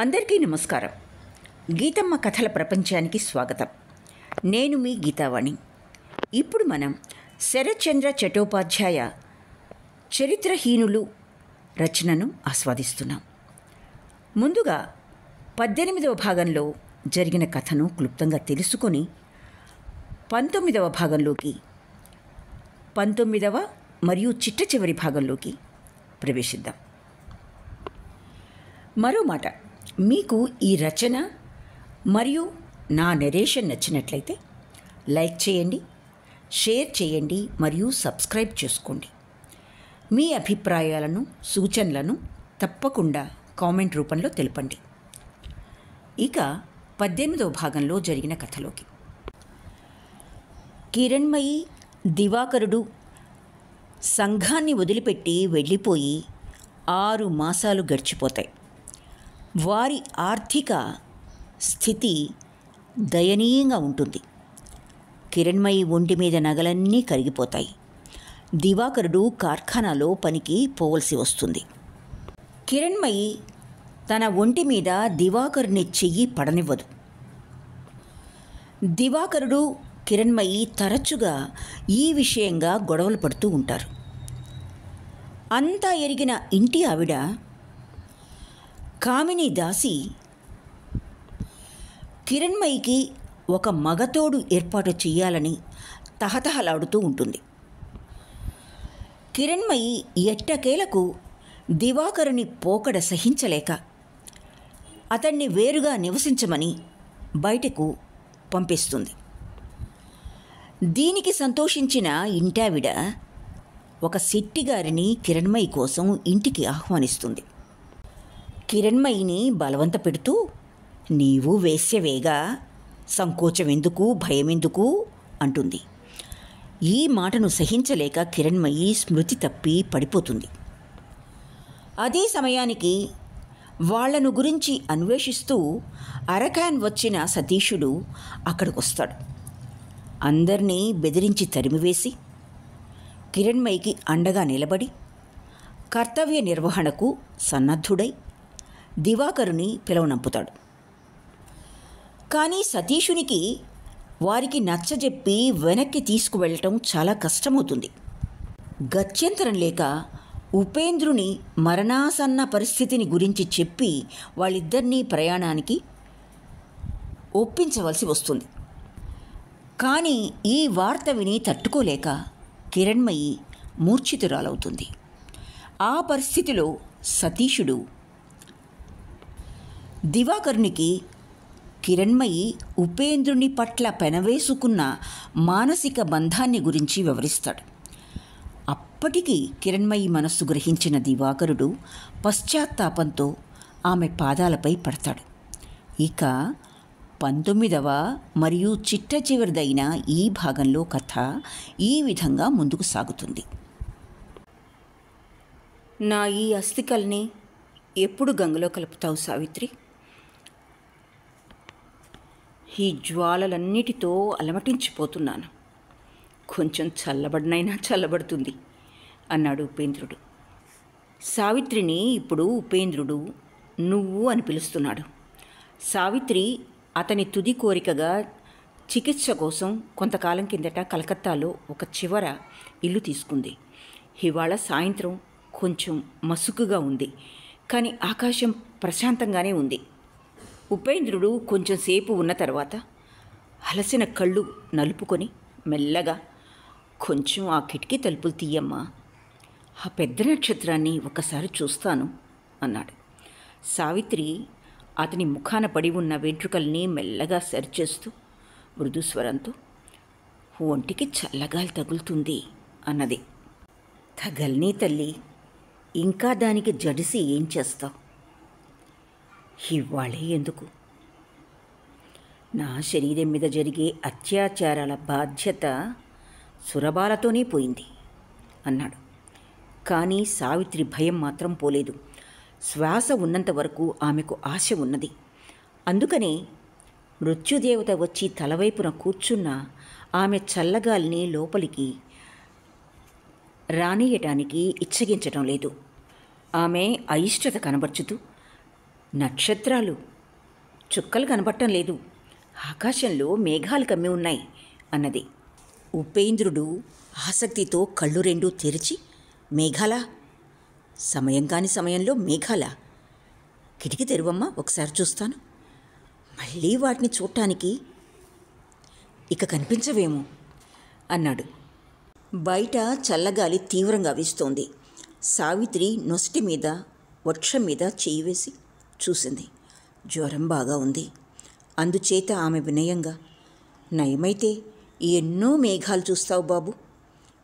అందరికీ నమస్కారం. గీతమ్మ కథల ప్రపంచానికి స్వాగతం. నేను మీ గీతావాణి. ఇప్పుడు మనం శరత్చంద్ర చట్టోపాధ్యాయ చరిత్రహీనులు రచనను ఆస్వాదిస్తున్నాం. ముందుగా 18వ భాగంలో జరిగిన కథను క్లుప్తంగా తెలుసుకొని 19వ భాగంలోకి 19వ మరియు చిట్ట చివరి భాగంలోకి ప్రవేశిద్దాం. మరో మాట, మీకు ఈ రచన మరియు నా నెరేషన్ నచ్చినట్లయితే లైక్ చేయండి, షేర్ చేయండి మరియు సబ్స్క్రైబ్ చేసుకోండి. మీ అభిప్రాయాలను, సూచనలను తప్పకుండా కామెంట్ రూపంలో తెలపండి. ఇక 18వ భాగంలో జరిగిన కథలోకి. కిరణ్మయి, దివాకరుడు సంఘాన్ని వదిలిపెట్టి వెళ్ళిపోయి 6 మాసాలు గడిచిపోతాయి. వారి ఆర్థిక స్థితి దయనీయంగా ఉంటుంది. కిరణ్మయి ఒంటి మీద నగలన్నీ కరిగిపోతాయి. దివాకరుడు కార్ఖానాలో పనికి పోవలసి వస్తుంది. కిరణ్మయి తన ఒంటి మీద దివాకరుని చెయ్యి పడనివ్వదు. దివాకరుడు, కిరణ్మయి తరచుగా ఈ విషయంగా గొడవలు పడుతూ ఉంటారు. అంతా ఎరిగిన ఇంటి ఆవిడ కామిని దాసి కిరణ్మయికి ఒక మగతోడు ఏర్పాటు చేయాలని తహతహలాడుతూ ఉంటుంది. కిరణ్మయి ఎట్టకేలకు దివాకరుని పోకడ సహించలేక అతన్ని వేరుగా నివసించమని బయటకు పంపిస్తుంది. దీనికి సంతోషించిన ఇంటావిడ ఒక శెట్టిగారిని కిరణ్మయి కోసం ఇంటికి ఆహ్వానిస్తుంది. కిరణ్మయిని బలవంత పెడుతూ, నీవు వేశ్యవేగా, సంకోచమెందుకు, భయమెందుకు అంటుంది. ఈ మాటను సహించలేక కిరణ్మయి స్మృతి తప్పి పడిపోతుంది. అదే సమయానికి వాళ్లను గురించి అన్వేషిస్తూ అరకాన్ వచ్చిన సతీషుడు అక్కడికొస్తాడు. అందరినీ బెదిరించి తరిమివేసి కిరణ్మయికి అండగా నిలబడి కర్తవ్య నిర్వహణకు సన్నద్ధుడై దివాకరుని పిలవనంపుతాడు. కానీ సతీషునికి వారికి నచ్చజెప్పి వెనక్కి తీసుకువెళ్ళటం చాలా కష్టమవుతుంది. గత్యంతరం లేక ఉపేంద్రుని మరణాసన్న పరిస్థితిని గురించి చెప్పి వాళ్ళిద్దరినీ ప్రయాణానికి ఒప్పించవలసి వస్తుంది. కానీ ఈ వార్త విని తట్టుకోలేక కిరణ్మయి మూర్ఛితురాలవుతుంది. ఆ పరిస్థితిలో సతీషుడు దివాకరునికి కిరణ్మయి ఉపేంద్రుని పట్ల పెనవేసుకున్న మానసిక బంధాన్ని గురించి వివరిస్తాడు. అప్పటికి కిరణ్మయి మనస్సు గ్రహించిన దివాకరుడు పశ్చాత్తాపంతో ఆమె పాదాలపై పడతాడు. ఇక 19వ మరియు చిట్ట చివరిదైన ఈ భాగంలో కథ ఈ విధంగా ముందుకు సాగుతుంది. నా ఈ అస్థికల్ని ఎప్పుడు గంగలో కలుపుతావు సావిత్రి? ఈ జ్వాలలన్నిటితో అలమటించిపోతున్నాను. కొంచెం చల్లబడినైనా చల్లబడుతుంది అన్నాడు ఉపేంద్రుడు. సావిత్రిని ఇప్పుడు ఉపేంద్రుడు నువ్వు అని పిలుస్తున్నాడు. సావిత్రి అతని తుది కోరికగా చికిత్స కోసం కొంతకాలం కిందట కలకత్తాలో ఒక చివర ఇల్లు తీసుకుంది. ఇవాళ సాయంత్రం కొంచెం మసుకుగా ఉంది, కానీ ఆకాశం ప్రశాంతంగానే ఉంది. ఉపేంద్రుడు కొంచెం సేపు ఉన్న తర్వాత అలసిన కళ్ళు నలుపుకొని మెల్లగా, కొంచెం ఆ కిటికీ తలుపులు తీయమ్మా, ఆ పెద్ద నక్షత్రాన్ని ఒకసారి చూస్తాను అన్నాడు. సావిత్రి అతని ముఖాన పడి ఉన్న వెంట్రుకల్ని మెల్లగా సరిచేస్తూ మృదుస్వరంతో, ఒంటికి చల్లగాలి తగులుతుంది అన్నది. తగల్నీ తల్లి, ఇంకా దానికి జడిసి ఏం చేస్తావు? ఇవాళే ఎందుకు? నా శరీరం మీద జరిగే అత్యాచారాల బాధ్యత సురబాలతోనే పోయింది అన్నాడు. కానీ సావిత్రి భయం మాత్రం పోలేదు. శ్వాస ఉన్నంత వరకు ఆమెకు ఆశ ఉన్నది. అందుకనే మృత్యుదేవత వచ్చి తలవైపున కూర్చున్న ఆమె చల్లగాలిని లోపలికి రానియటానికి ఇచ్చగించటం లేదు. ఆమె అయిష్టత కనబర్చుతూ నక్షత్రాలు, చుక్కలు కనబడటం లేదు. ఆకాశంలో మేఘాలు కమ్మి ఉన్నాయి అన్నది. ఉపేంద్రుడు ఆసక్తితో కళ్ళు రెండూ తెరిచి, మేఘాలా? సమయం కాని సమయంలో మేఘాలా? కిటికీ తెరువమ్మా, ఒకసారి చూస్తాను. మళ్ళీ వాటిని చూడటానికి ఇక కనిపించవేమో అన్నాడు. బయట చల్లగాలి తీవ్రంగా వీస్తోంది. సావిత్రి నొసటి మీద వక్షం మీద చేయి వేసి చూసింది. జ్వరం బాగా ఉంది. అందుచేత ఆమె వినయంగా, నయమైతే ఎన్నో మేఘాలు చూస్తావు బాబు,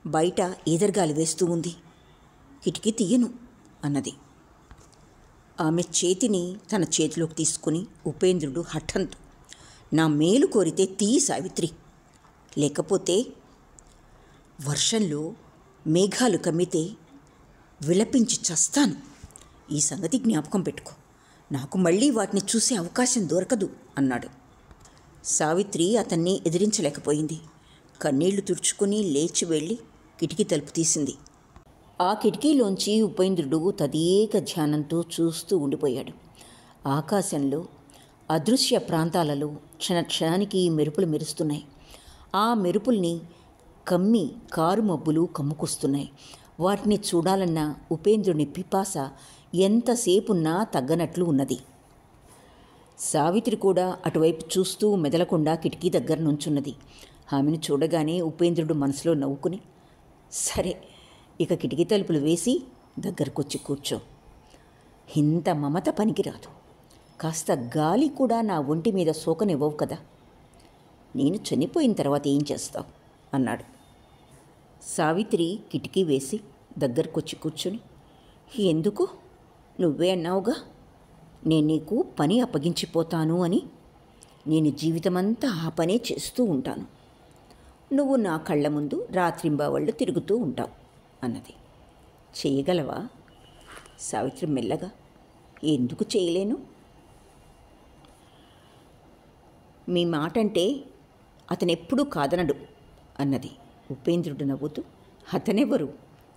బయట ఈదరగాలి వేస్తూ ఉంది, కిటికీ తీయను అన్నది. ఆమె చేతిని తన చేతిలోకి తీసుకుని ఉపేంద్రుడు హఠంతో, నా మేలు కోరితే తీయి సావిత్రి, లేకపోతే వర్షంలో మేఘాలు కమ్మితే విలపించి చస్తాను. ఈ సంగతి జ్ఞాపకం పెట్టుకో, నాకు మళ్ళీ వాటిని చూసే అవకాశం దొరకదు అన్నాడు. సావిత్రి అతన్ని ఎదిరించలేకపోయింది. కన్నీళ్లు తుడుచుకుని లేచి వెళ్ళి కిటికీ తలుపు తీసింది. ఆ కిటికీలోంచి ఉపేంద్రుడు తదేక ధ్యానంతో చూస్తూ ఉండిపోయాడు. ఆకాశంలో అదృశ్య ప్రాంతాలలో క్షణానికి మెరుపులు మెరుస్తున్నాయి. ఆ మెరుపుల్ని కమ్మి కారు మబ్బులు కమ్ముకొస్తున్నాయి. వాటిని చూడాలన్న ఉపేంద్రుని పిపాస ఎంతసేపున్నా తగ్గనట్లు ఉన్నది. సావిత్రి కూడా అటువైపు చూస్తూ మెదలకుండా కిటికీ దగ్గర నుంచున్నది. ఆమెను చూడగానే ఉపేంద్రుడు మనసులో నవ్వుకుని, సరే, ఇక కిటికీ తలుపులు వేసి దగ్గరకొచ్చి కూర్చో. ఇంత మమత పనికిరాదు. కాస్త గాలి కూడా నా ఒంటి మీద సోకనివ్వవు కదా. నేను చనిపోయిన తర్వాత ఏం చేస్తావు అన్నాడు. సావిత్రి కిటికీ వేసి దగ్గరకొచ్చి కూర్చుని, ఎందుకు, నువ్వే అన్నావుగా నేను నీకు పని అప్పగించిపోతాను అని. నేను జీవితమంతా ఆ పనే చేస్తూ ఉంటాను. నువ్వు నా కళ్ళ ముందు రాత్రింబావళ్ళు తిరుగుతూ ఉంటావు అన్నది. చేయగలవా? సావిత్రి మెల్లగా, ఎందుకు చేయలేను? మీ మాట అంటే అతనెప్పుడూ కాదనడు అన్నది. ఉపేంద్రుడు నవ్వుతూ, అతనెవరు,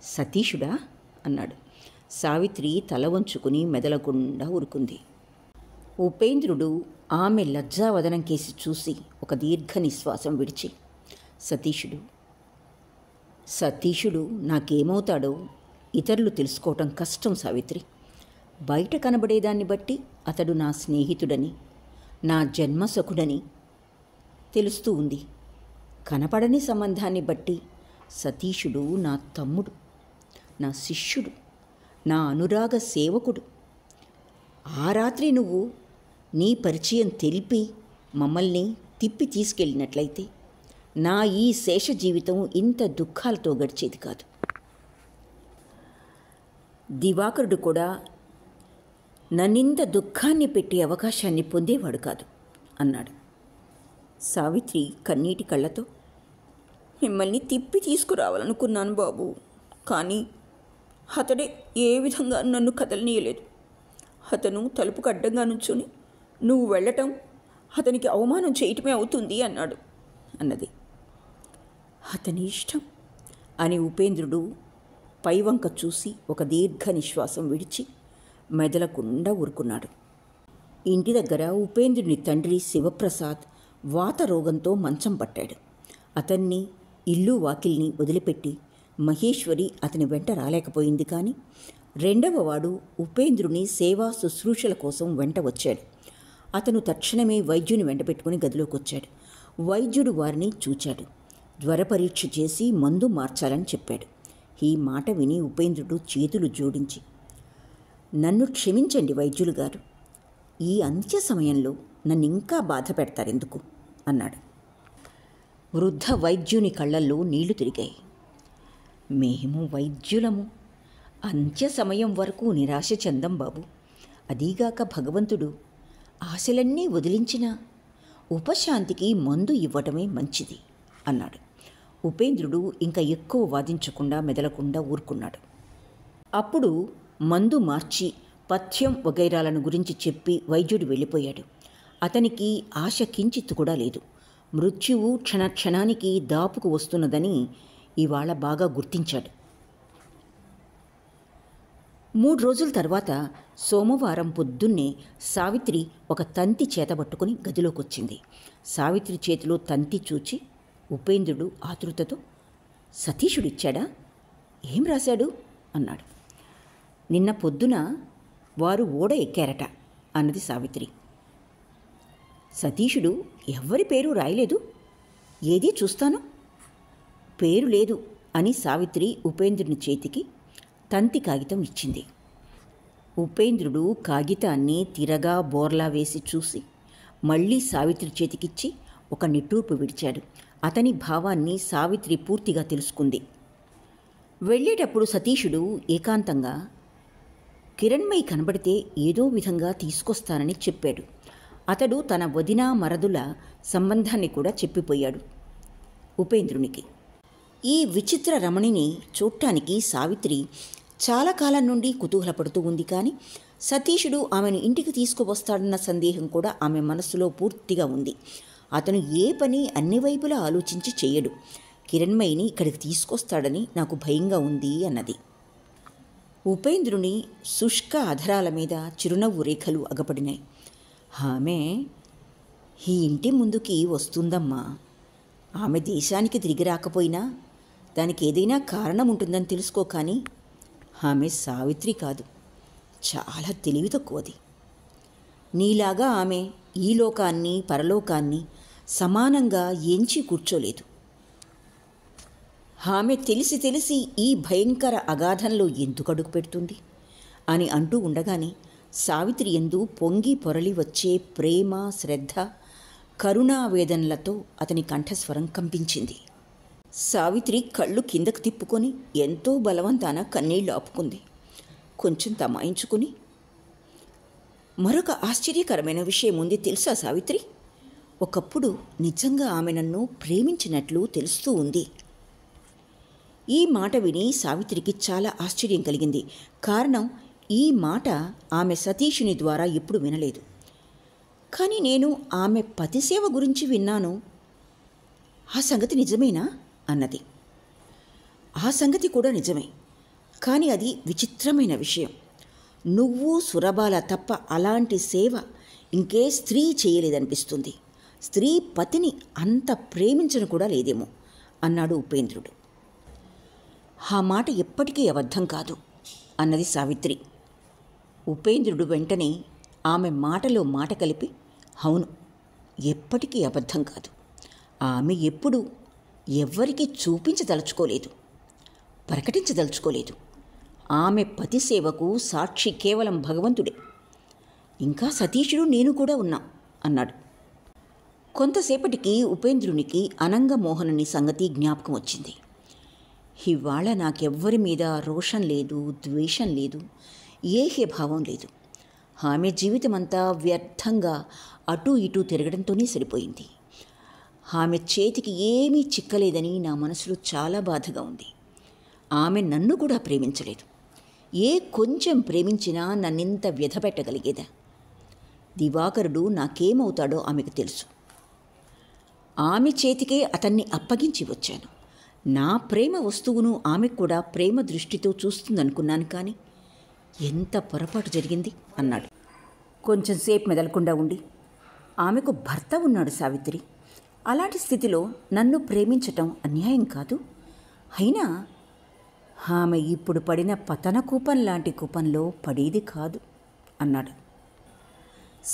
సతీషుడా అన్నాడు. సావిత్రి తల వంచుకుని మెదలకుండా ఊరుకుంది. ఉపేంద్రుడు ఆమె లజ్జావదనం కేసి చూసి ఒక దీర్ఘ నిశ్వాసం విడిచి, సతీషుడు నాకేమవుతాడో ఇతరులు తెలుసుకోవటం కష్టం సావిత్రి. బయట కనబడేదాన్ని బట్టి అతడు నా స్నేహితుడని, నా జన్మసఖుడని తెలుస్తూ ఉంది. కనపడని సంబంధాన్ని బట్టి సతీషుడు నా తమ్ముడు, నా శిష్యుడు, నా అనురాగ సేవకుడు. ఆ రాత్రి నువ్వు నీ పరిచయం తెలిపి మమ్మల్ని తిప్పి తీసుకెళ్ళినట్లయితే నా ఈ శేష జీవితం ఇంత దుఃఖాలతో గడిచేది కాదు. దివాకరుడు కూడా నన్నింత దుఃఖాన్ని పెట్టే అవకాశాన్ని పొందేవాడు కాదు అన్నాడు. సావిత్రి కన్నీటి కళ్ళతో, మిమ్మల్ని తిప్పి తీసుకురావాలనుకున్నాను బాబు, కానీ అతడే ఏ విధంగా నన్ను కదలనీయలేదు. అతను తలుపుకు అడ్డంగా నుంచుని నువ్వు వెళ్ళటం అతనికి అవమానం చేయటమే అవుతుంది అన్నాడు అన్నది. అతని ఇష్టం అని ఉపేంద్రుడు పైవంక చూసి ఒక దీర్ఘ నిశ్వాసం విడిచి మెదలకుండా ఊరుకున్నాడు. ఇంటి దగ్గర ఉపేంద్రుని తండ్రి శివప్రసాద్ వాత రోగంతో మంచం పట్టాడు. అతన్ని ఇల్లు వాకిల్ని వదిలిపెట్టి మహేశ్వరి అతని వెంట రాలేకపోయింది. కానీ రెండవ వాడు ఉపేంద్రుని సేవా శుశ్రూషల కోసం వెంట వచ్చాడు. అతను తక్షణమే వైద్యుని వెంట పెట్టుకుని గదిలోకి వచ్చాడు. వైద్యుడు వారిని చూచాడు. జ్వర పరీక్ష చేసి మందు మార్చాలని చెప్పాడు. ఈ మాట విని ఉపేంద్రుడు చేతులు జోడించి, నన్ను క్షమించండి వైద్యులు గారు, ఈ అంత్య సమయంలో నన్ను ఇంకా బాధ పెడతారెందుకు అన్నాడు. వృద్ధ వైద్యుని కళ్ళల్లో నీళ్లు తిరిగాయి. మేము వైద్యులము అంత్య సమయం వరకు నిరాశ చెందం బాబు. అదీగాక భగవంతుడు ఆశలన్నీ వదిలించిన ఉపశాంతికి మందు ఇవ్వటమే మంచిది అన్నాడు. ఉపేంద్రుడు ఇంకా ఎక్కువ వాదించకుండా మెదలకుండా ఊరుకున్నాడు. అప్పుడు మందు మార్చి పథ్యం వగైరాలను గురించి చెప్పి వైద్యుడు వెళ్ళిపోయాడు. అతనికి ఆశ కించిత్తు కూడా లేదు. మృత్యువు క్షణానికి దాపుకు వస్తున్నదని ఇవాళ బాగా గుర్తించాడు. 3 రోజుల తర్వాత సోమవారం పొద్దున్నే సావిత్రి ఒక తంతి చేతబట్టుకుని గదిలోకొచ్చింది. సావిత్రి చేతిలో తంతి చూచి ఉపేంద్రుడు ఆతృతతో, సతీషుడిచ్చాడా? ఏం రాశాడు అన్నాడు. నిన్న పొద్దున వారు ఓడ ఎక్కారట అన్నది సావిత్రి. సతీషుడు ఎవ్వరి పేరు రాయలేదు, ఏదీ చూస్తాను. పేరు లేదు అని సావిత్రి ఉపేంద్రుని చేతికి తంతి కాగితం ఇచ్చింది. ఉపేంద్రుడు కాగితాన్ని తిరగా బోర్లా వేసి చూసి మళ్ళీ సావిత్రి చేతికిచ్చి ఒక నిట్టూర్పు విడిచాడు. అతని భావాన్ని సావిత్రి పూర్తిగా తెలుసుకుంది. వెళ్ళేటప్పుడు సతీషుడు ఏకాంతంగా కిరణ్మయి కనబడితే ఏదో విధంగా తీసుకొస్తానని చెప్పాడు. అతడు తన వదిన మరదుల సంబంధాన్ని కూడా చెప్పిపోయాడు ఉపేంద్రునికి. ఈ విచిత్ర రమణిని చూడటానికి సావిత్రి చాలా కాలం నుండి కుతూహలపడుతూ ఉంది. కానీ సతీషుడు ఆమెను ఇంటికి తీసుకువస్తాడన్న సందేహం కూడా ఆమె మనస్సులో పూర్తిగా ఉంది. అతను ఏ పని అన్ని వైపులా ఆలోచించి చేయడు. కిరణ్మయిని ఇక్కడికి తీసుకొస్తాడని నాకు భయంగా ఉంది అన్నది. ఉపేంద్రుని శుష్క అధరాల మీద చిరునవ్వు రేఖలు అగపడినాయి. ఆమె ఈ ఇంటి ముందుకి వస్తుందమ్మా. ఆమె దేశానికి తిరిగి రాకపోయినా దానికి ఏదైనా కారణం ఉంటుందని తెలుసుకో. కానీ ఆమె సావిత్రి కాదు, చాలా తెలివి తక్కువది. నీలాగా ఆమె ఈ లోకాన్ని పరలోకాన్ని సమానంగా ఎంచి కూర్చోలేదు. ఆమె తెలిసి తెలిసి ఈ భయంకర అగాధంలో ఎందుకు అడుగు పెడుతుంది అని అంటూ ఉండగానే సావిత్రి యందు పొంగి పొరలి వచ్చే ప్రేమ, శ్రద్ధ, కరుణావేదనలతో అతని కంఠస్వరం కంపించింది. సావిత్రి కళ్ళు కిందకు తిప్పుకొని ఎంతో బలవంతాన కన్నీళ్లు ఆపుకుంది. కొంచెం తమాయించుకుని, మరొక ఆశ్చర్యకరమైన విషయం ఉంది తెలుసా సావిత్రి? ఒకప్పుడు నిజంగా ఆమె నన్ను ప్రేమించినట్లు తెలుస్తూ ఉంది. ఈ మాట విని సావిత్రికి చాలా ఆశ్చర్యం కలిగింది. కారణం, ఈ మాట ఆమె సతీషుని ద్వారా ఎప్పుడు వినలేదు. కానీ నేను ఆమె పతిసేవ గురించి విన్నాను. ఆ సంగతి నిజమేనా అన్నది. ఆ సంగతి కూడా నిజమే, కానీ అది విచిత్రమైన విషయం. నువ్వు సురబాల తప్ప అలాంటి సేవ ఇంకే స్త్రీ చేయలేదనిపిస్తుంది. స్త్రీ పతిని అంత ప్రేమించను కూడా లేదేమో అన్నాడు ఉపేంద్రుడు. ఆ మాట ఎప్పటికీ అబద్ధం కాదు అన్నది సావిత్రి. ఉపేంద్రుడు వెంటనే ఆమె మాటలో మాట కలిపి, అవును, ఎప్పటికీ అబద్ధం కాదు. ఆమె ఎప్పుడూ ఎవ్వరికీ చూపించదలుచుకోలేదు, ప్రకటించదలుచుకోలేదు. ఆమె పతి సేవకు సాక్షి కేవలం భగవంతుడే. ఇంకా సతీషుడు నేను కూడా ఉన్నాం అన్నాడు. కొంతసేపటికి ఉపేంద్రునికి అనంగమోహనుని సంగతి జ్ఞాపకం వచ్చింది. ఇవాళ నాకెవ్వరి మీద రోషం లేదు, ద్వేషం లేదు, ఏహ్యభావం లేదు. ఆమె జీవితమంతా వ్యర్థంగా అటూ ఇటూ తిరగడంతోనే సరిపోయింది. ఆమె చేతికి ఏమీ చిక్కలేదని నా మనసులో చాలా బాధగా ఉంది. ఆమె నన్ను కూడా ప్రేమించలేదు. ఏ కొంచెం ప్రేమించినా నన్నింత వ్యధపెట్టగలిగేదా? దివాకరుడు నాకేమవుతాడో ఆమెకు తెలుసు. ఆమె చేతికే అతన్ని అప్పగించి వచ్చాను. నా ప్రేమ వస్తువును ఆమె కూడా ప్రేమ దృష్టితో చూస్తుందనుకున్నాను. కానీ ఎంత పొరపాటు జరిగింది అన్నాడు. కొంచెంసేపు మెదలకుండా ఉండి, ఆమెకు భర్త ఉన్నాడు సావిత్రి. అలాంటి స్థితిలో నన్ను ప్రేమించటం అన్యాయం కాదు. అయినా ఆమె ఇప్పుడు పడిన పతన కూపం లాంటి కూపంలో పడేది కాదు అన్నాడు.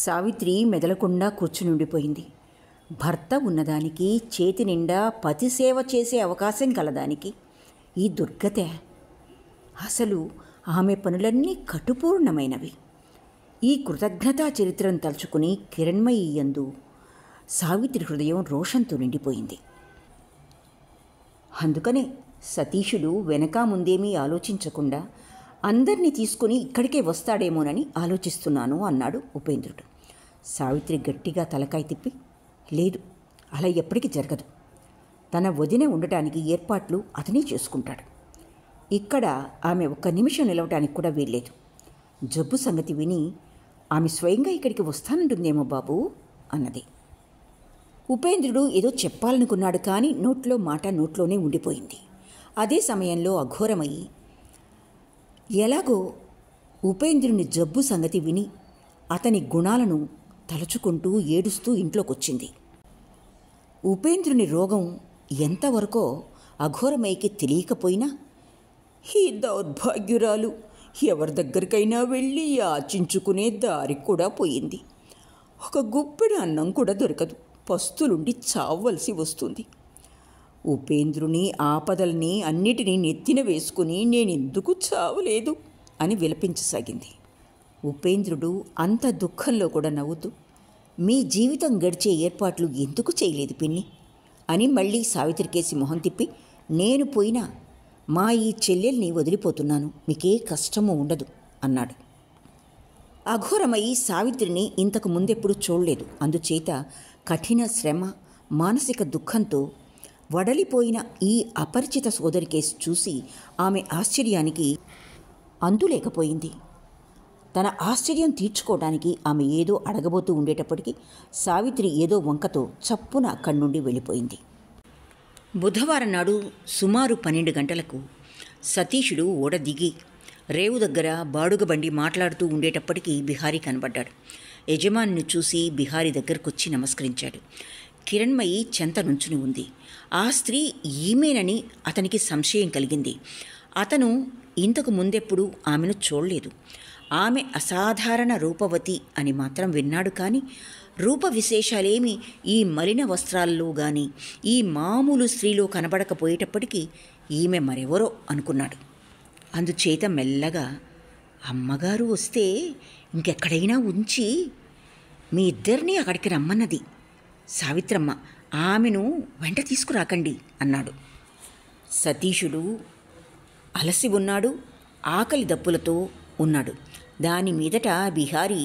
సావిత్రి మెదలకుండా కూర్చుని ఉండిపోయింది. భర్త ఉన్నదానికి, చేతి నిండా పతి సేవ చేసే అవకాశం కలదానికి ఈ దుర్గతే. అసలు ఆమె పనులన్నీ కటుపూర్ణమైనవి. ఈ కృతజ్ఞతా చరిత్రను తలుచుకుని కిరణ్మయి యందు సావిత్రి హృదయం రోషంతో నిండిపోయింది. అందుకనే సతీషుడు వెనక ముందేమీ ఆలోచించకుండా అందరినీ తీసుకుని ఇక్కడికే వస్తాడేమోనని ఆలోచిస్తున్నాను అన్నాడు ఉపేంద్రుడు. సావిత్రి గట్టిగా తలకాయ తిప్పి, లేదు, అలా ఎప్పటికీ జరగదు. తన వదిన ఉండటానికి ఏర్పాట్లు అతనే చేసుకుంటాడు. ఇక్కడ ఆమె ఒక్క నిమిషం నిలవటానికి కూడా వీల్లేదు. జబ్బు సంగతి విని ఆమె స్వయంగా ఇక్కడికి వస్తానంటుందేమో బాబు అన్నది. ఉపేంద్రుడు ఏదో చెప్పాలనుకున్నాడు. కానీ నోట్లో మాట నోట్లోనే ఉండిపోయింది. అదే సమయంలో అఘోరమయ్యి, ఎలాగో ఉపేంద్రుని జబ్బు సంగతి విని అతని గుణాలను తలుచుకుంటూ ఏడుస్తూ ఇంట్లోకొచ్చింది. ఉపేంద్రుని రోగం ఎంతవరకో అఘోరమైకి తెలియకపోయినా ఈ దౌర్భాగ్యురాలు ఎవరి దగ్గరికైనా వెళ్ళి యాచించుకునే దారి కూడా పోయింది. ఒక గుప్పెడు అన్నం కూడా దొరకదు, పస్తులుండి చావవలసి వస్తుంది. ఉపేంద్రుని ఆపదల్ని అన్నిటినీ నెత్తిన వేసుకుని నేనెందుకు చావలేదు అని విలపించసాగింది. ఉపేంద్రుడు అంత దుఃఖంలో కూడా నవ్వుతూ, మీ జీవితం గడిచే ఏర్పాట్లు ఎందుకు చేయలేదు పిన్ని అని మళ్ళీ సావిత్రికేసి మొహం తిప్పి, నేను పోయినా మా ఈ చెల్లెల్ని వదిలిపోతున్నాను, మీకే కష్టమూ ఉండదు అన్నాడు. అఘోరమయ్యి సావిత్రిని ఇంతకు ముందెప్పుడు చూడలేదు. అందుచేత కఠిన శ్రమ, మానసిక దుఃఖంతో వడలిపోయిన ఈ అపరిచిత సోదరి కేసు చూసి ఆమె ఆశ్చర్యానికి అంతులేకపోయింది. తన ఆశ్చర్యం తీర్చుకోవడానికి ఆమె ఏదో అడగబోతూ ఉండేటప్పటికీ సావిత్రి ఏదో వంకతో చప్పున అక్కడి నుండి వెళ్ళిపోయింది. బుధవారం నాడు సుమారు 12 గంటలకు సతీషుడు ఓడ దిగి రేవు దగ్గర బాడుగ బండి మాట్లాడుతూ ఉండేటప్పటికీ బిహారీ కనబడ్డాడు. యజమానిని చూసి బిహారీ దగ్గరకొచ్చి నమస్కరించాడు. కిరణ్మయి చెంత నుంచుని ఉంది. ఆ స్త్రీ ఈమెనని అతనికి సంశయం కలిగింది. అతను ఇంతకు ముందెప్పుడు ఆమెను చూడలేదు. ఆమె అసాధారణ రూపవతి అని మాత్రం విన్నాడు. కానీ రూప విశేషాలేమి ఈ మలిన వస్త్రాల్లో గాని ఈ మామూలు స్త్రీలో కనబడకపోయేటప్పటికీ ఈమె మరెవరో అనుకున్నాడు. అందుచేత మెల్లగా, అమ్మగారు వస్తే ఇంకెక్కడైనా ఉంచి మీ ఇద్దరినీ అక్కడికి రమ్మన్నది సావిత్రమ్మ, ఆమెను వెంట తీసుకురాకండి అన్నాడు. సతీషుడు అలసి ఉన్నాడు, ఆకలి దప్పులతో ఉన్నాడు. దాని మీదట బిహారీ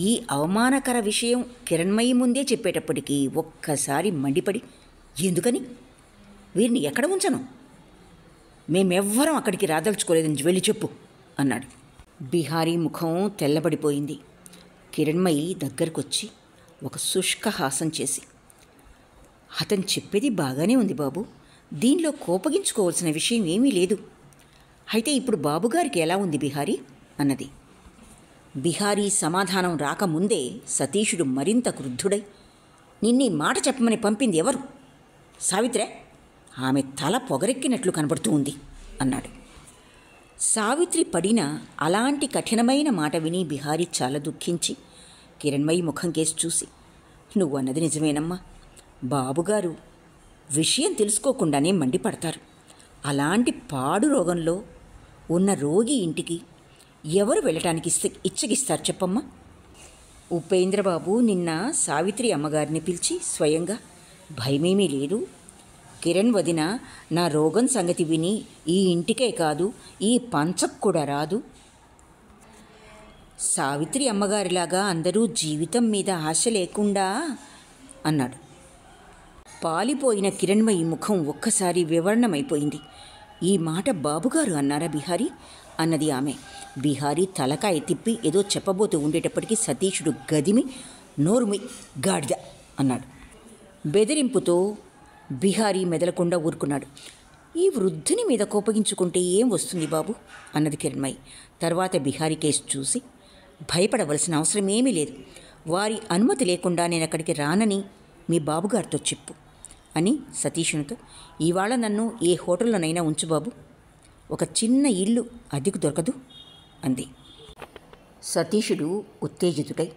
ఈ అవమానకర విషయం కిరణ్మయి ముందే చెప్పేటప్పటికీ ఒక్కసారి మండిపడి, ఎందుకని వీరిని ఎక్కడ ఉంచను, మేమెవ్వరం అక్కడికి రాదలుచుకోలేదని వెళ్ళి చెప్పు అన్నాడు. బిహారీ ముఖం తెల్లబడిపోయింది. కిరణ్మయి దగ్గరకొచ్చి ఒక శుష్క హాసం చేసి, అతను చెప్పేది బాగానే ఉంది బాబు, దీనిలో కోపగించుకోవాల్సిన విషయం ఏమీ లేదు. అయితే ఇప్పుడు బాబుగారికి ఎలా ఉంది బిహారీ అన్నది. బిహారీ సమాధానం రాకముందే సతీషుడు మరింత క్రుద్ధుడై, నిన్నీ మాట చెప్పమని పంపింది ఎవరు? సావిత్రే, ఆమె తల పొగరెక్కినట్లు కనబడుతూ ఉంది అన్నాడు. సావిత్రి పడిన అలాంటి కఠినమైన మాట విని బిహారీ చాలా దుఃఖించి కిరణ్మయి ముఖం కేసి చూసి, నువ్వు అన్నది నిజమేనమ్మా, బాబుగారు విషయం తెలుసుకోకుండానే మండిపడతారు. అలాంటి పాడు రోగంలో ఉన్న రోగి ఇంటికి ఎవరు వెళ్ళటానికి ఇచ్చగిస్తారు చెప్పమ్మా? ఉపేంద్రబాబు నిన్న సావిత్రి అమ్మగారిని పిలిచి స్వయంగా, భయమేమీ లేదు, కిరణ్ వదిన నా రోగం సంగతి విని ఈ ఇంటికే కాదు ఈ పంచకు కూడా రాదు. సావిత్రి అమ్మగారిలాగా అందరూ జీవితం మీద ఆశ లేకుండా అన్నాడు. పాలిపోయిన కిరణ్మయి ముఖం ఒక్కసారి వివరణమైపోయింది. ఈ మాట బాబుగారు అన్నారా బిహారీ అన్నది ఆమె. బిహారీ తలకాయ తిప్పి ఏదో చెప్పబోతూ ఉండేటప్పటికీ సతీషుడు గదిమి, నోరుమి గాడిద అన్నాడు. బెదిరింపుతో బిహారీ మెదలకుండా ఊరుకున్నాడు. ఈ వృద్ధుని మీద కోపగించుకుంటే ఏం వస్తుంది బాబు అన్నది కిరణ్మయి. తర్వాత బిహారీ కేసు చూసి, భయపడవలసిన అవసరం ఏమీ లేదు, వారి అనుమతి లేకుండా నేను అక్కడికి రానని మీ బాబుగారితో చెప్పు అని సతీషునితో, ఇవాళ నన్ను ఏ హోటల్లోనైనా ఉంచు బాబు, ఒక చిన్న ఇల్లు అద్దెకు దొరకదు అంది. సతీషుడు ఉత్తేజితుడై,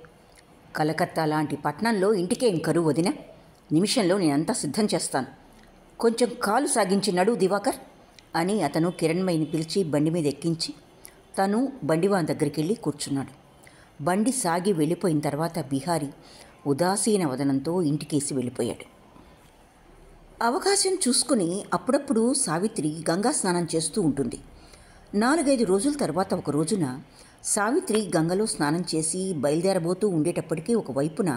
కలకత్తా లాంటి పట్టణంలో ఇంటికేం కరువు వదిన, నిమిషంలో నేనంతా సిద్ధం చేస్తాను, కొంచెం కాలు సాగించి నడు దివాకర్ అని అతను కిరణ్మయిని పిలిచి బండి మీద ఎక్కించి తను బండివాన్ దగ్గరికి వెళ్ళి కూర్చున్నాడు. బండి సాగి వెళ్ళిపోయిన తర్వాత బిహారీ ఉదాసీన వదనంతో ఇంటికేసి వెళ్ళిపోయాడు. అవకాశం చూసుకుని అప్పుడప్పుడు సావిత్రి గంగా స్నానం చేస్తూ ఉంటుంది. 4-5 రోజుల తర్వాత ఒక రోజున సావిత్రి గంగలో స్నానం చేసి బయలుదేరబోతూ ఉండేటప్పటికీ ఒకవైపున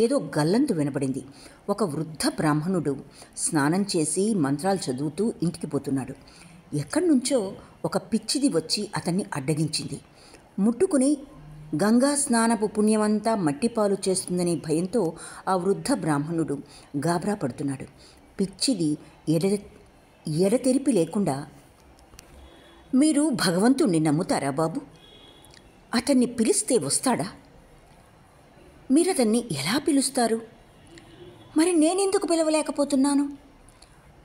ఏదో గల్లంతు వినపడింది. ఒక వృద్ధ బ్రాహ్మణుడు స్నానం చేసి మంత్రాలు చదువుతూ ఇంటికి పోతున్నాడు. ఎక్కడి నుంచో ఒక పిచ్చిది వచ్చి అతన్ని అడ్డగించింది. ముట్టుకుని గంగా స్నానపు పుణ్యమంతా మట్టిపాలు చేస్తుందనే భయంతో ఆ వృద్ధ బ్రాహ్మణుడు గాబరా పడుతున్నాడు. పిచ్చిది ఎడతెరిపి లేకుండా, మీరు భగవంతుణ్ణి నమ్ముతారా బాబు అతన్ని పిలిస్తే వస్తాడా? మీరతన్ని ఎలా పిలుస్తారు? మరి నేనెందుకు పిలవలేకపోతున్నాను?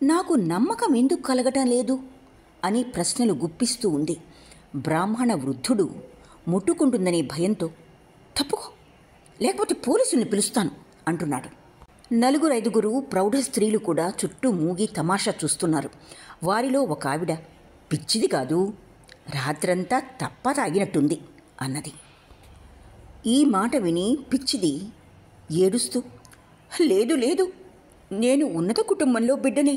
నాకు నమ్మకం ఎందుకు కలగటం లేదు అని ప్రశ్నలు గుప్పిస్తూ ఉంది. బ్రాహ్మణ వృద్ధుడు ముట్టుకుంటుందనే భయంతో తప్పుకో, లేకపోతే పోలీసుల్ని పిలుస్తాను అంటున్నాడు. 4-5 ప్రౌఢ స్త్రీలు కూడా చుట్టూ మూగి తమాషా చూస్తున్నారు. వారిలో ఒక ఆవిడ, పిచ్చిది కాదు, రాత్రంతా తప్ప తాగినట్టుంది అన్నది. ఈ మాట విని పిచ్చిది ఏడుస్తూ, లేదు లేదు, నేను ఉన్నత కుటుంబంలో బిడ్డనే,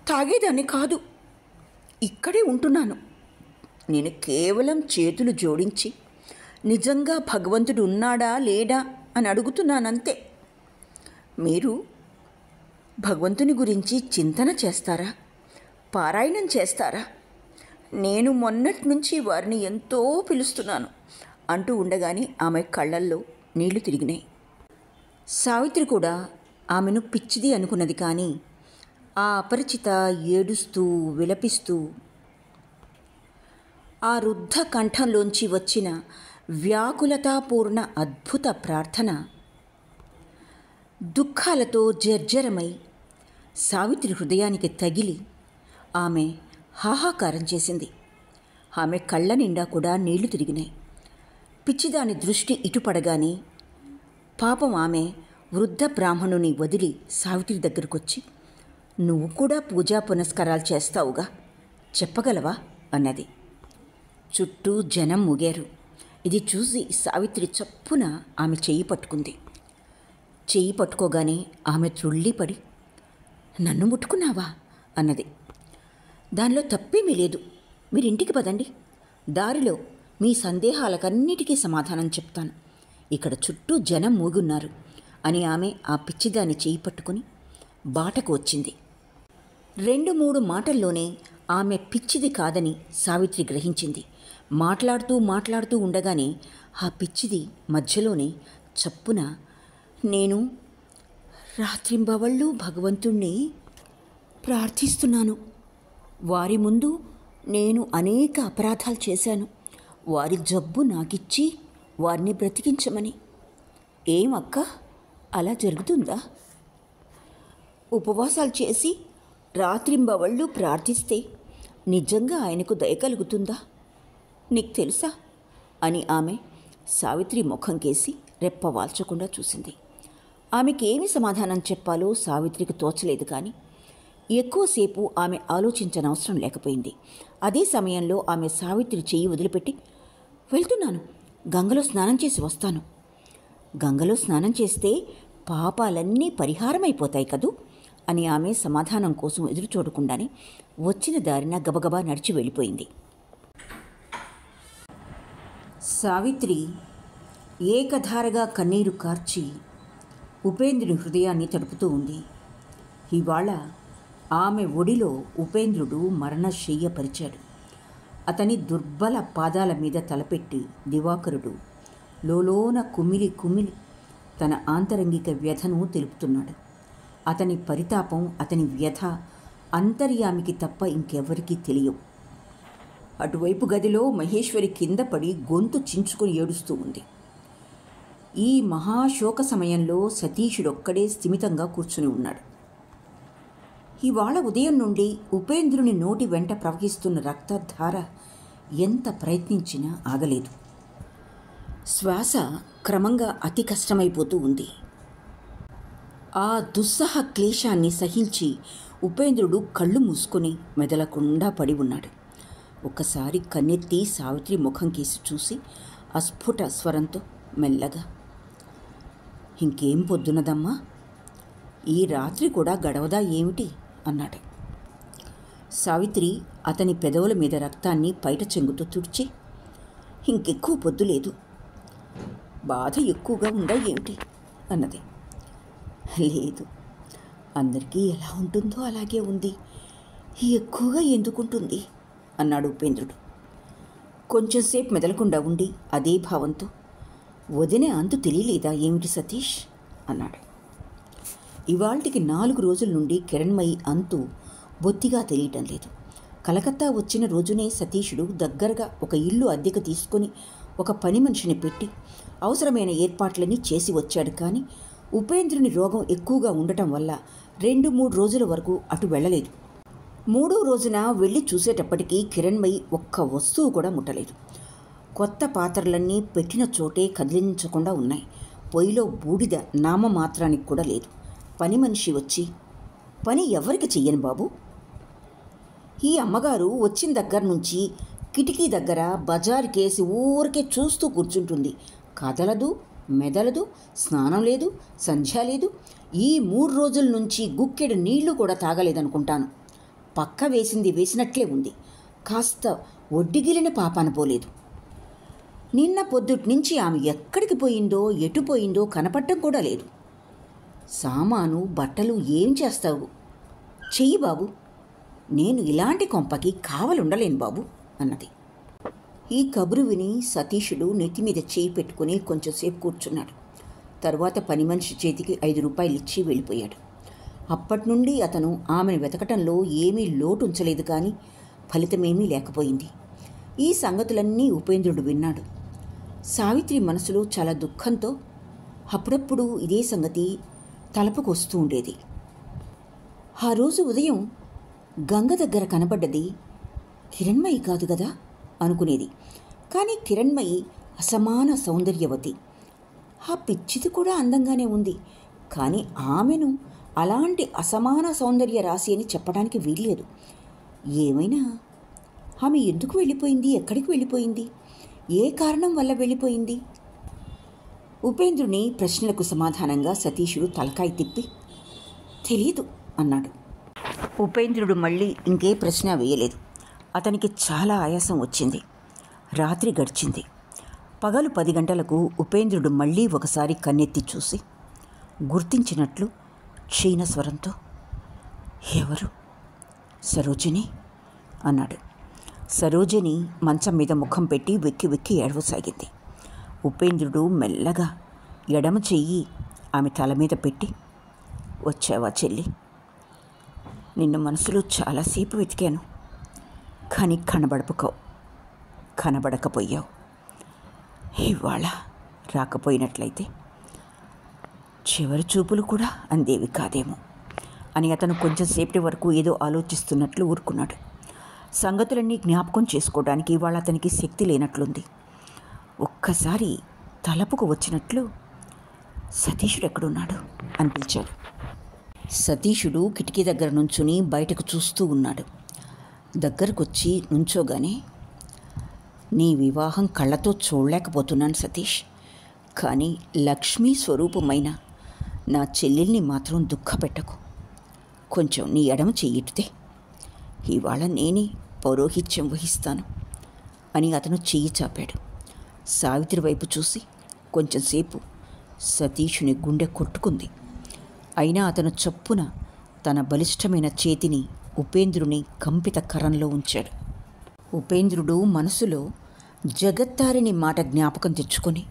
తాగేదాన్ని కాదు, ఇక్కడే ఉంటున్నాను. నేను కేవలం చేతులు జోడించి నిజంగా భగవంతుడు ఉన్నాడా లేడా అని అడుగుతున్నానంతే. మీరు భగవంతుని గురించి చింతన చేస్తారా? పారాయణం చేస్తారా? నేను మొన్నటి నుంచి వారిని ఎంతో పిలుస్తున్నాను అంటూ ఉండగానే ఆమె కళ్ళల్లో నీళ్లు తిరిగినాయి. సావిత్రి కూడా ఆమెను పిచ్చిది అనుకున్నది. కానీ ఆ అపరిచిత ఏడుస్తూ విలపిస్తూ ఆ రుద్ధ కంఠంలోంచి వచ్చిన వ్యాకులతాపూర్ణ అద్భుత ప్రార్థన దుఃఖాలతో జర్జరమై సావిత్రి హృదయానికి తగిలి ఆమె హాహాకారం చేసింది. ఆమె కళ్ళ నిండా కూడా నీళ్లు తిరిగినాయి. పిచ్చిదాని దృష్టి ఇటుపడగానే పాపం ఆమె వృద్ధ బ్రాహ్మణుని వదిలి సావిత్రి దగ్గరకొచ్చి, నువ్వు కూడా పూజా పునస్కారాలు చేస్తావుగా, చెప్పగలవా అన్నది. చుట్టూ జనం మూగారు. ఇది చూసి సావిత్రి చప్పున ఆమె చెయ్యి పట్టుకుంది. చెయ్యి పట్టుకోగానే ఆమె త్రుళ్ళిపడి, నన్ను ముట్టుకున్నావా అన్నది. దానిలో తప్పేమీ లేదు, మీరింటికి పదండి, దారిలో మీ సందేహాలకన్నిటికీ సమాధానం చెప్తాను, ఇక్కడ చుట్టూ జనం మూగున్నారు అని ఆమె ఆ పిచ్చిదాన్ని చేయి పట్టుకుని బాటకు వచ్చింది. 2-3 మాటల్లోనే ఆమె పిచ్చిది కాదని సావిత్రి గ్రహించింది. మాట్లాడుతూ ఉండగానే ఆ పిచ్చిది మధ్యలోనే చప్పున, నేను రాత్రింబవళ్ళు భగవంతుణ్ణి ప్రార్థిస్తున్నాను. వారి ముందు నేను అనేక అపరాధాలు చేశాను. వారి జబ్బు నాకిచ్చి వారిని బ్రతికించమని. ఏం అక్క, అలా జరుగుతుందా? ఉపవాసాలు చేసి రాత్రింబవళ్ళు ప్రార్థిస్తే నిజంగా ఆయనకు దయ కలుగుతుందా? నీకు తెలుసా అని ఆమె సావిత్రి ముఖం కేసి రెప్పవాల్చకుండా చూసింది. ఆమెకేమి సమాధానం చెప్పాలో సావిత్రికి తోచలేదు. కానీ ఎక్కువసేపు ఆమె ఆలోచించనవసరం లేకపోయింది. అదే సమయంలో ఆమె సావిత్రి చెయ్యి వదిలిపెట్టి, వెళ్తున్నాను, గంగలో స్నానం చేసి వస్తాను. గంగలో స్నానం చేస్తే పాపాలన్నీ పరిహారమైపోతాయి కదూ అని ఆమె సమాధానం కోసం ఎదురు చూడకుండానే వచ్చిన దారిన గబగబా నడిచి వెళ్ళిపోయింది. సావిత్రి ఏకధారగా కన్నీరు కార్చి ఉపేంద్రుని హృదయాన్ని తడుపుతూ ఉంది. ఇవాళ ఆమె ఒడిలో ఉపేంద్రుడు మరణశయ్యపరిచాడు. అతని దుర్బల పాదాల మీద తలపెట్టి దివాకరుడు లోలోన కుమిలి తన ఆంతరంగిక వ్యధను తెలుపుతున్నాడు. అతని పరితాపం, అతని వ్యధ అంతర్యామికి తప్ప ఇంకెవరికీ తెలియవు. అటువైపు గదిలో మహేశ్వరి కింద పడి గొంతు చించుకొని ఏడుస్తూ ఉంది. ఈ మహాశోక సమయంలో సతీషుడొక్కడే స్థిమితంగా కూర్చుని ఉన్నాడు. ఇవాళ ఉదయం నుండి ఉపేంద్రుని నోటి వెంట ప్రవహిస్తున్న రక్తధార ఎంత ప్రయత్నించినా ఆగలేదు. శ్వాస క్రమంగా అతి కష్టమైపోతూ ఉంది. ఆ దుస్సహ క్లేశాన్ని సహించి ఉపేంద్రుడు కళ్ళు మూసుకొని మెదలకుండా పడి ఉన్నాడు. ఒక్కసారి కన్నెత్తి సావిత్రి ముఖం కేసి చూసి అస్ఫుట స్వరంతో మెల్లగా, ఇంకేం పొద్దునదమ్మా, ఈ రాత్రి కూడా గడవదా ఏమిటి అన్నాడు. సావిత్రి అతని పెదవుల మీద రక్తాన్ని పైట చెంగుతో తుడిచి, ఇంకెక్కువ పొద్దు లేదు, బాధ ఎక్కువగా ఉందా ఏమిటి అన్నది. లేదు, అందరికీ ఎలా ఉంటుందో అలాగే ఉంది, ఎక్కువగా ఎందుకుంటుంది అన్నాడు ఉపేంద్రుడు. కొంచెంసేపు మెదలకుండా ఉండి అదే భావంతో, వదిన అంతు తెలియలేదా ఏమిటి సతీష్ అన్నాడు. ఇవాళ్టికి 4 రోజుల నుండి కిరణ్మయి అంతు బొత్తిగా తెలియటం లేదు. కలకత్తా వచ్చిన రోజునే సతీషుడు దగ్గరగా ఒక ఇల్లు అద్దెకు తీసుకొని ఒక పని మనిషిని పెట్టి అవసరమైన ఏర్పాట్లన్నీ చేసి వచ్చాడు. కానీ ఉపేంద్రుని రోగం ఎక్కువగా ఉండటం వల్ల 2-3 రోజుల వరకు అటు వెళ్ళలేదు. 3వ రోజున వెళ్ళి చూసేటప్పటికీ కిరణ్మయి ఒక్క వస్తువు కూడా ముట్టలేదు. కొత్త పాత్రలన్నీ పెట్టిన చోటే కదిలించకుండా ఉన్నాయి. పొయ్యిలో బూడిద నామమాత్రానికి కూడా లేదు. పని మనిషి వచ్చి, పని ఎవరికి చెయ్యను బాబు, ఈ అమ్మగారు వచ్చిన దగ్గర నుంచి కిటికీ దగ్గర బజారుకేసి ఊరికే చూస్తూ కూర్చుంటుంది. కదలదు, మెదలదు, స్నానం లేదు, సంధ్య లేదు. ఈ 3 రోజుల నుంచి గుక్కెడు నీళ్లు కూడా తాగలేదనుకుంటాను. పక్క వేసింది వేసినట్లే ఉంది. కాస్త ఒడ్డిగిలిన పాపాన పోలేదు. నిన్న పొద్దుటి నుంచి ఆమె ఎక్కడికి పోయిందో, ఎటు పోయిందో కనపడటం కూడా లేదు. సామాను, బట్టలు ఏం చేస్తావు? చెయ్యి బాబు, నేను ఇలాంటి కొంపకి కావలుండలేను బాబు అన్నది. ఈ కబురు విని సతీషుడు నెత్తి మీద చేయి పెట్టుకుని కొంచెంసేపు కూర్చున్నాడు. తరువాత పని మనిషి చేతికి 5 రూపాయలు ఇచ్చి వెళ్ళిపోయాడు. అప్పటి నుండి అతను ఆమెను వెతకటంలో ఏమీ లోటు ఉంచలేదు. కానీ ఫలితమేమీ లేకపోయింది. ఈ సంగతులన్నీ ఉపేంద్రుడు విన్నాడు. సావిత్రి మనసులో చాలా దుఃఖంతో అప్పుడప్పుడు ఇదే సంగతి తలపుకు వస్తూ ఉండేది. ఆ రోజు ఉదయం గంగ దగ్గర కనబడ్డది కిరణ్మయి కాదు కదా అనుకునేది. కానీ కిరణ్మయి అసమాన సౌందర్యవతి. ఆ పిచ్చిది కూడా అందంగానే ఉంది. కానీ ఆమెను అలాంటి అసమాన సౌందర్య రాశి అని చెప్పడానికి వీల్లేదు. ఏమైనా ఆమె ఎందుకు వెళ్ళిపోయింది, ఎక్కడికి వెళ్ళిపోయింది, ఏ కారణం వల్ల వెళ్ళిపోయింది? ఉపేంద్రుని ప్రశ్నలకు సమాధానంగా సతీషుడు తలకాయ తిప్పి తెలీదు అన్నాడు. ఉపేంద్రుడు మళ్ళీ ఇంకే ప్రశ్న వేయలేదు. అతనికి చాలా ఆయాసం వచ్చింది. రాత్రి గడిచింది. పగలు 10 గంటలకు ఉపేంద్రుడు మళ్ళీ ఒకసారి కన్నెత్తి చూసి గుర్తించినట్లు క్షీణ స్వరంతో, ఎవరు? సరోజిని అన్నాడు. సరోజిని మంచం మీద ముఖం పెట్టి వెక్కి వెక్కి ఏడవసాగింది. ఉపేంద్రుడు మెల్లగా ఎడమ చెయ్యి ఆమె తల మీద పెట్టి, వచ్చావా చెల్లి? నిన్ను మనసులో చాలాసేపు వెతికాను, కానీ కనబడకపోయావు. ఇవాళ రాకపోయినట్లయితే చివరి చూపులు కూడా అందేవి కాదేమో అని అతను కొంచెంసేపటి వరకు ఏదో ఆలోచిస్తున్నట్లు ఊరుకున్నాడు. సంగతులన్నీ జ్ఞాపకం చేసుకోవడానికి ఇవాళ అతనికి శక్తి లేనట్లుంది. ఒక్కసారి తలపుకు వచ్చినట్లు సతీషుడు ఎక్కడున్నాడు అని పిలిచాడు. సతీషుడు కిటికీ దగ్గర నుంచుని బయటకు చూస్తూ ఉన్నాడు. దగ్గరకొచ్చి నుంచోగానే, నీ వివాహం కళ్ళతో చూడలేకపోతున్నాను సతీష్, కానీ లక్ష్మీ స్వరూపమైన నా చెల్లెల్ని మాత్రం దుఃఖపెట్టకు. కొంచెం నీ ఎడమ చెయ్యిటితే ఇవాళ నేనే పౌరోహిత్యం వహిస్తాను అని అతను చెయ్యి చాపాడు. సావిత్రి వైపు చూసి కొంచెంసేపు సతీషుని గుండె కొట్టుకుంది. అయినా అతను చప్పున తన బలిష్టమైన చేతిని ఉపేంద్రుని కంపిత కరంలో ఉంచాడు. ఉపేంద్రుడు మనసులో జగత్తారిని మాట జ్ఞాపకం తెచ్చుకొని,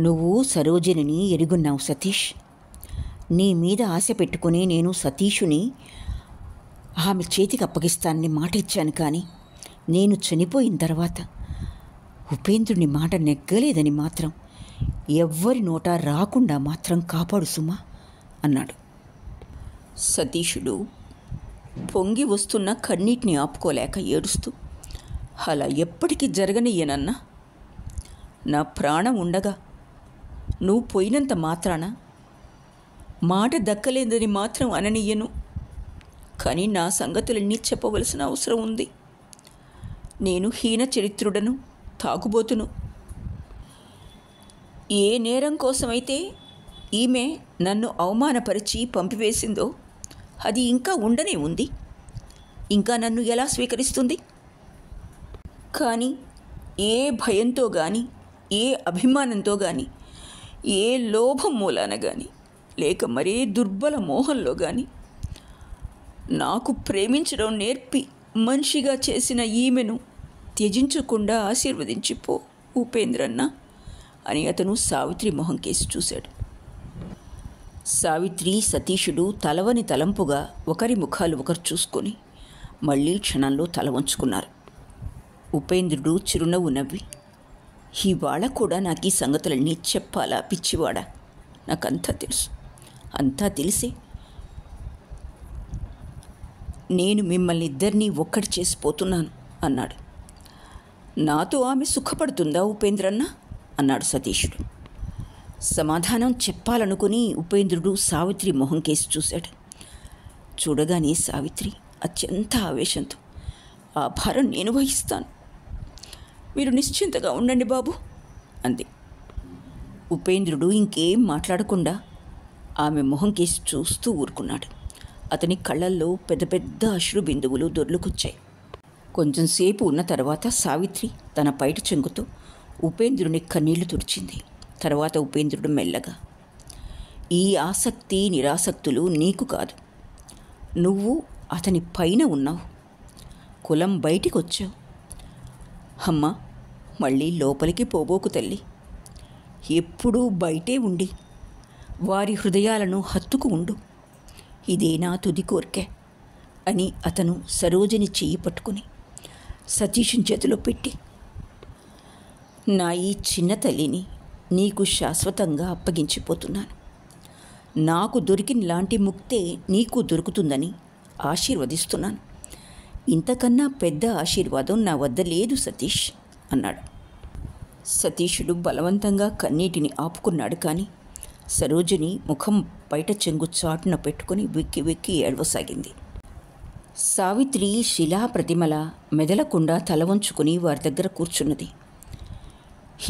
నువ్వు సరోజిని ఎరుగున్నావు సతీష్. నీ మీద ఆశ పెట్టుకుని నేను సతీషుని ఆమె చేతికి అప్పగిస్తానని మాట ఇచ్చాను. కానీ నేను చనిపోయిన తర్వాత ఉపేంద్రుని మాట నెగ్గలేదని మాత్రం ఎవ్వరి నోట రాకుండా మాత్రం కాపాడు సుమా అన్నాడు. సతీషుడు పొంగి వస్తున్న కన్నీటిని ఆపుకోలేక ఏడుస్తూ, అలా ఎప్పటికీ జరగనియ్యనన్నా. నా ప్రాణం ఉండగా నువ్వు పోయినంత మాత్రాన మాట దక్కలేదని మాత్రం అననీయను. కానీ నా సంగతులన్నీ చెప్పవలసిన అవసరం ఉంది. నేను హీన చరిత్రుడను, తాగుబోతును. ఏ నేరం కోసమైతే ఈమె నన్ను అవమానపరిచి పంపివేసిందో అది ఇంకా ఉండనే ఉంది. ఇంకా నన్ను ఎలా స్వీకరిస్తుంది? కానీ ఏ భయంతో కానీ, ఏ అభిమానంతో కానీ, ఏ లోభం మూలాన కానీ, లేక మరే దుర్బల మోహంలో కానీ నాకు ప్రేమించడం నేర్పి మనిషిగా చేసిన ఈమెను త్యజించకుండా ఆశీర్వదించిపో ఉపేంద్రన్న అని అతను సావిత్రి మొహం కేసి చూశాడు. సావిత్రి, సతీషుడు తలవని తలంపుగా ఒకరి ముఖాలు ఒకరు చూసుకొని మళ్ళీ క్షణంలో తల వంచుకున్నారు. ఉపేంద్రుడు చిరునవ్వు నవ్వి, ఇవాళ కూడా నాకు ఈ సంగతులన్నీ చెప్పాలా పిచ్చివాడా? నాకంతా తెలుసు. అంతా తెలిసి నేను మిమ్మల్ని ఇద్దరినీ ఒక్కటి చేసిపోతున్నాను అన్నాడు. నాతో ఆమె సుఖపడుతుందా ఉపేంద్రన్న? అన్నాడు సతీషుడు. సమాధానం చెప్పాలనుకుని ఉపేంద్రుడు సావిత్రి మొహం కేసి చూశాడు. చూడగానే సావిత్రి అత్యంత ఆవేశంతో, ఆ భారం నేను వహిస్తాను, మీరు నిశ్చింతగా ఉండండి బాబు అంది. ఉపేంద్రుడు ఇంకేం మాట్లాడకుండా ఆమె మొహం కేసి చూస్తూ ఊరుకున్నాడు. అతని కళ్ళల్లో పెద్ద పెద్ద అశ్రు బిందువులు దొర్లుకొచ్చాయి. కొంచెంసేపు ఉన్న తర్వాత సావిత్రి తన పైట చెంగుతో ఉపేంద్రుని కన్నీళ్లు తుడిచింది. తర్వాత ఉపేంద్రుడు మెల్లగా, ఈ ఆసక్తి నిరాసక్తులు నీకు కాదు, నువ్వు అతని పైన ఉన్నావు, కులం బయటికి వచ్చావు. అమ్మ, మళ్ళీ లోపలికి పోబోకు తల్లి, ఎప్పుడూ బయటే ఉండి వారి హృదయాలను హత్తుకు ఉండు, ఇదే నా తుది కోరికే అని అతను సరోజిని చెయ్యి పట్టుకుని సతీషుని చేతిలో పెట్టి, నా ఈ చిన్న తల్లిని నీకు శాశ్వతంగా అప్పగించిపోతున్నాను, నాకు దొరికిన లాంటి ముక్తే నీకు దొరుకుతుందని ఆశీర్వదిస్తున్నాను, ఇంతకన్నా పెద్ద ఆశీర్వాదం నా వద్ద లేదు సతీష్ అన్నాడు. సతీషుడు బలవంతంగా కన్నీటిని ఆపుకున్నాడు. కానీ సరోజిని ముఖం బయట చెంగు చాటున పెట్టుకుని వెక్కి వెక్కి ఏడవసాగింది. సావిత్రి శిలాప్రతిమల మెదలకుండా తల వంచుకుని వారి దగ్గర కూర్చున్నది.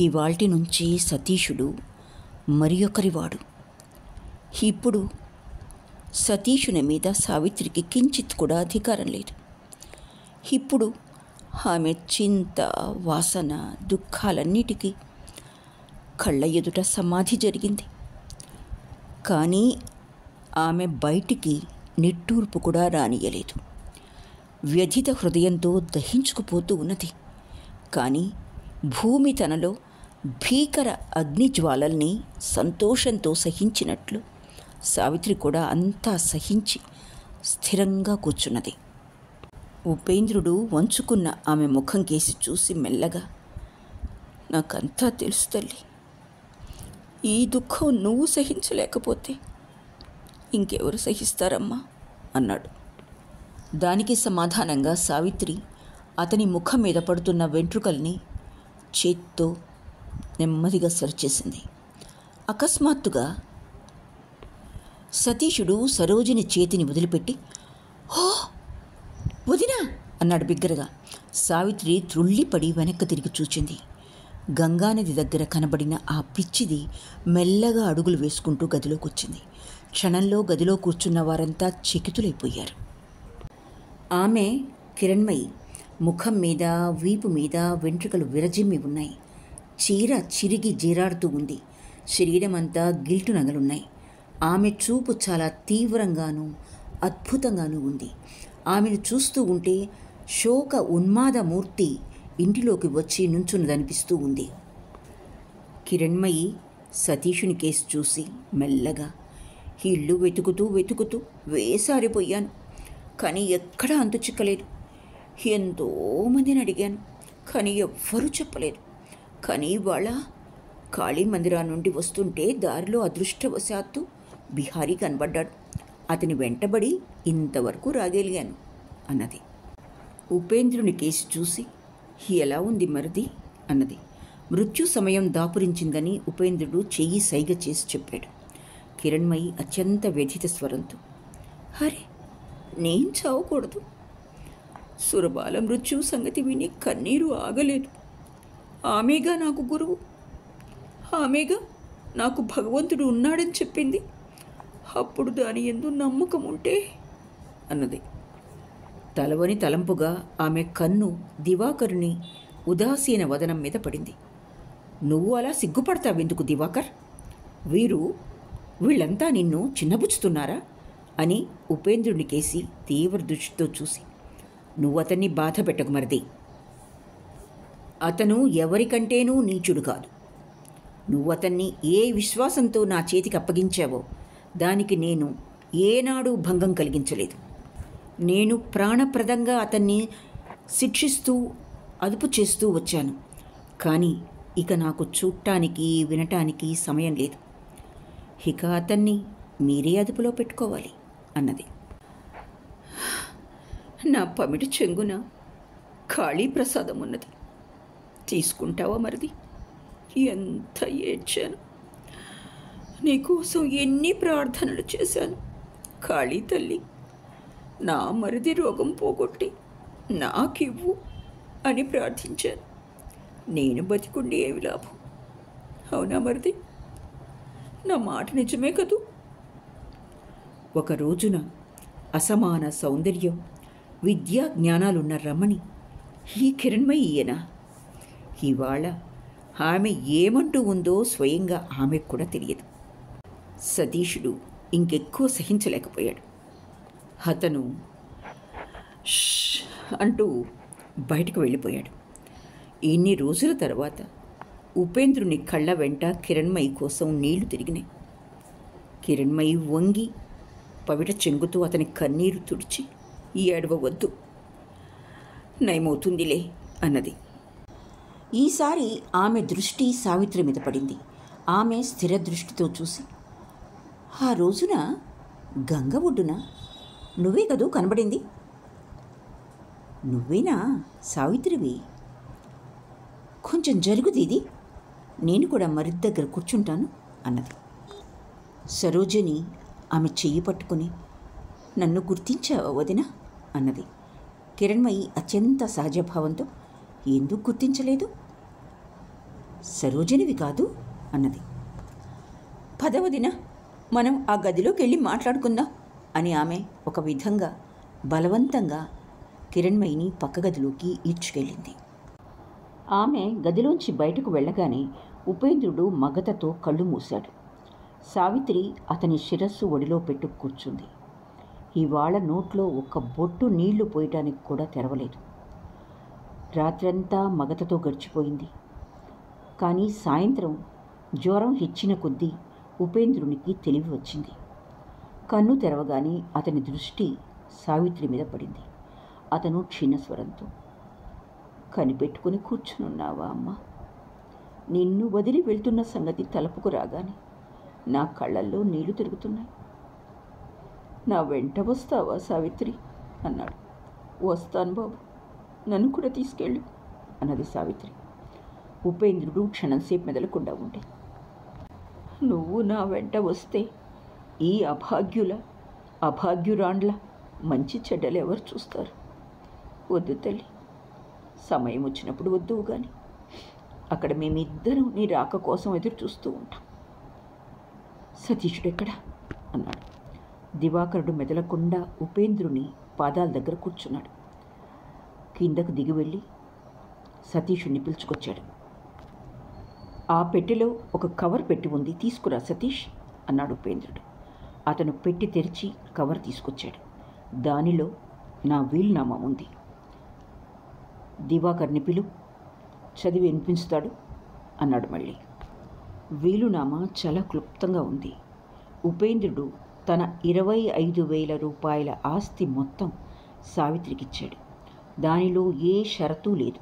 ఇవాల్టి నుంచి సతీషుడు మరి ఒకరివాడు. ఇప్పుడు సతీషుని మీద సావిత్రికి కించిత్ కూడా అధికారం లేదు. ఇప్పుడు ఆమె చింత, వాసన, దుఃఖాలన్నిటికీ కళ్ళ ఎదుట సమాధి జరిగింది. కానీ ఆమె బయటికి నిట్టూర్పు కూడా రానియలేదు. వ్యధిత హృదయంతో దహించుకుపోతూ ఉన్నది. కానీ భూమి తనలో భీకర అగ్నిజ్వాలల్ని సంతోషంతో సహించినట్లు సావిత్రి కూడా అంతా సహించి స్థిరంగా కూర్చున్నది. ఉపేంద్రుడు వంచుకున్న ఆమె ముఖం కేసి చూసి మెల్లగా, నాకంతా తెలుసు తల్లి, ఈ దుఃఖం నువ్వు సహించలేకపోతే ఇంకెవరు సహిస్తారమ్మా అన్నాడు. దానికి సమాధానంగా సావిత్రి అతని ముఖం మీద పడుతున్న వెంట్రుకల్ని చేత్తో నెమ్మదిగా సరిచేసింది. అకస్మాత్తుగా సతీషుడు సరోజిని చేతిని వదిలిపెట్టి, ఓ వదినా అన్నాడు బిగ్గరగా. సావిత్రి త్రుళ్ళిపడి వెనక్కి తిరిగి చూచింది. గంగానది దగ్గర కనబడిన ఆ పిచ్చిది మెల్లగా అడుగులు వేసుకుంటూ గదిలోకి వచ్చింది. క్షణంలో గదిలో కూర్చున్న వారంతా చకితులైపోయారు. ఆమె కిరణ్మయి. ముఖం మీద, వీపు మీద వెంట్రుకలు విరజిమ్మి ఉన్నాయి. చీర చిరిగి జీరాడుతూ ఉంది. శరీరమంతా గిల్టు నగలున్నాయి. ఆమె చూపు చాలా తీవ్రంగానూ అద్భుతంగానూ ఉంది. ఆమెను చూస్తూ ఉంటే శోక ఉన్మాదమూర్తి ఇంటిలోకి వచ్చి నుంచున్నదనిపిస్తూ ఉంది. కిరణ్మయి సతీషుని కేసు చూసి మెల్లగా, ఇల్లు వెతుకుతూ వెతుకుతూ వేసారిపోయాను, కానీ ఎక్కడా అంతు చిక్కలేదు. ఎంతోమందిని అడిగాను, కానీ ఎవ్వరూ చెప్పలేదు. కానీ ఇవాళ కాళీ మందిరా నుండి వస్తుంటే దారిలో అదృష్టవశాత్తు బిహారీ కనబడ్డాడు. అతని వెంటబడి ఇంతవరకు రాగలిగాను అన్నది. ఉపేంద్రుని కేసు చూసి, ఎలా ఉంది మరిది అన్నది. మృత్యు సమయం దాపురించిందని ఉపేంద్రుడు చెయ్యి సైగ చేసి చెప్పాడు. కిరణ్మయి అత్యంత వ్యధిత స్వరంతో, అరే నేను చావకూడదు. సురబాల మృత్యు సంగతి విని కన్నీరు ఆగలేదు. ఆమెగా నాకు గురువు, ఆమెగా నాకు భగవంతుడు ఉన్నాడని చెప్పింది. అప్పుడు దాని యందు నమ్మకం ఉంటే అన్నది. తలవని తలంపుగా ఆమె కన్ను దివాకరుని ఉదాసీన వదనం మీద పడింది. నువ్వు అలా సిగ్గుపడతావెందుకు దివాకర్? వీళ్ళంతా నిన్ను చిన్నబుచ్చుతున్నారా అని ఉపేంద్రుని కేసి తీవ్ర దృష్టితో చూసి, నువ్వు అతన్ని బాధ పెట్టకు మరిది. అతను ఎవరికంటేనూ నీచుడు కాదు. నువ్వు అతన్ని ఏ విశ్వాసంతో నా చేతికి అప్పగించావో దానికి నేను ఏనాడు భంగం కలిగించలేదు. నేను ప్రాణప్రదంగా అతన్ని శిక్షిస్తూ అదుపు చేస్తూ వచ్చాను. కానీ ఇక నాకు చూడటానికి వినటానికి సమయం లేదు. ఇక అతన్ని మీరే అదుపులో పెట్టుకోవాలి అన్నది. నా పమిటి చెంగున ఖాళీ ప్రసాదం ఉన్నది, తీసుకుంటావా మరిది? ఎంత ఏడ్చాను, నీకోసం ఎన్ని ప్రార్థనలు చేశాను. ఖాళీ తల్లి, నా మరిది రోగం పోగొట్టి నాకివ్వు అని ప్రార్థించాను. నేను బతికుండి ఏమి లాభం? అవునా మరిది? నా మాట నిజమే కదూ? ఒక రోజున అసమాన సౌందర్యం, విద్యా జ్ఞానాలున్న రమణి ఈ కిరణ్మయి ఈయన. ఇవాళ ఆమె ఏమంటూ ఉందో స్వయంగా ఆమెకు కూడా తెలియదు. సతీషుడు ఇంకెక్కువ సహించలేకపోయాడు. అతను అంటూ బయటకు వెళ్ళిపోయాడు. ఇన్ని రోజుల తర్వాత ఉపేంద్రుని కళ్ళ వెంట కిరణ్మయి కోసం నీళ్లు తిరిగినాయి. కిరణ్మయి వంగి పవిట చెంగుతూ అతని కన్నీరు తుడిచి, ఏడవవద్దు, నయమవుతుందిలే అన్నది. ఈసారి ఆమె దృష్టి సావిత్రి మీద పడింది. ఆమె స్థిర దృష్టితో చూసి, ఆ రోజున గంగ ఒడ్డున నువ్వే కదూ కనబడింది? నువ్వేనా సావిత్రివి? కొంచెం జరుగుదీది, నేను కూడా మరిది దగ్గర కూర్చుంటాను అన్నది. సరోజిని ఆమె చెయ్యి పట్టుకుని, నన్ను గుర్తించావా వదిన అన్నది. కిరణ్మయి అత్యంత సహజభావంతో, ఎందుకు గుర్తించలేదు? సరోజినివి కాదు అన్నది. పదవదిన, మనం ఆ గదిలోకి వెళ్ళి మాట్లాడుకుందాం అని ఆమె ఒక విధంగా బలవంతంగా కిరణ్మయిని పక్క గదిలోకి ఈడ్చుకెళ్ళింది. ఆమె గదిలోంచి బయటకు వెళ్ళగానే ఉపేంద్రుడు మగతతో కళ్ళు మూశాడు. సావిత్రి అతని శిరస్సు ఒడిలో పెట్టు కూర్చుంది. ఇవాళ నోట్లో ఒక్క బొట్టు నీళ్లు పోయటానికి కూడా తెరవలేదు. రాత్రంతా మగతతో గడిచిపోయింది. కానీ సాయంత్రం జ్వరం హెచ్చిన కొద్దీ ఉపేంద్రునికి తెలివి వచ్చింది. కన్ను తెరవగానే అతని దృష్టి సావిత్రి మీద పడింది. అతను క్షీణస్వరంతో, కనిపెట్టుకుని కూర్చునున్నావా అమ్మా? నిన్ను వదిలి వెళ్తున్న సంగతి తలపుకు రాగానే నా కళ్ళల్లో నీళ్లు తిరుగుతున్నాయి. నా వెంట వస్తావా సావిత్రి అన్నాడు. వస్తాను బాబు, నన్ను కూడా తీసుకెళ్ళు అన్నది సావిత్రి. ఉపేంద్రుడు క్షణంసేపు మెదలకుండా ఉండే, నువ్వు నా వెంట వస్తే ఈ అభాగ్యురాండ్ల మంచి చెడ్డలు ఎవరు చూస్తారు? వద్దు తల్లి, సమయం వచ్చినప్పుడు వద్దువు కానీ అక్కడ మేమిద్దరం నీ రాక కోసం ఎదురు చూస్తూ ఉంటాం. సతీషుడెక్కడా అన్నాడు. దివాకరుడు మెదలకుండా ఉపేంద్రుని పాదాల దగ్గర కూర్చున్నాడు. కిందకు దిగి వెళ్ళి సతీషుడిని పిలుచుకొచ్చాడు. ఆ పెట్టెలో ఒక కవర్ పెట్టి ఉంది, తీసుకురా సతీష్ అన్నాడు ఉపేంద్రుడు. అతను పెట్టి తెరిచి కవర్ తీసుకొచ్చాడు. దానిలో నా వీలునామా ఉంది. దివాకర్ని పిలు, చదివి వినిపించుతాడు అన్నాడు మళ్ళీ. వీలునామా చాలా క్లుప్తంగా ఉంది. ఉపేంద్రుడు తన 25,000 రూపాయల ఆస్తి మొత్తం సావిత్రికిచ్చాడు. దానిలో ఏ షరతూ లేదు.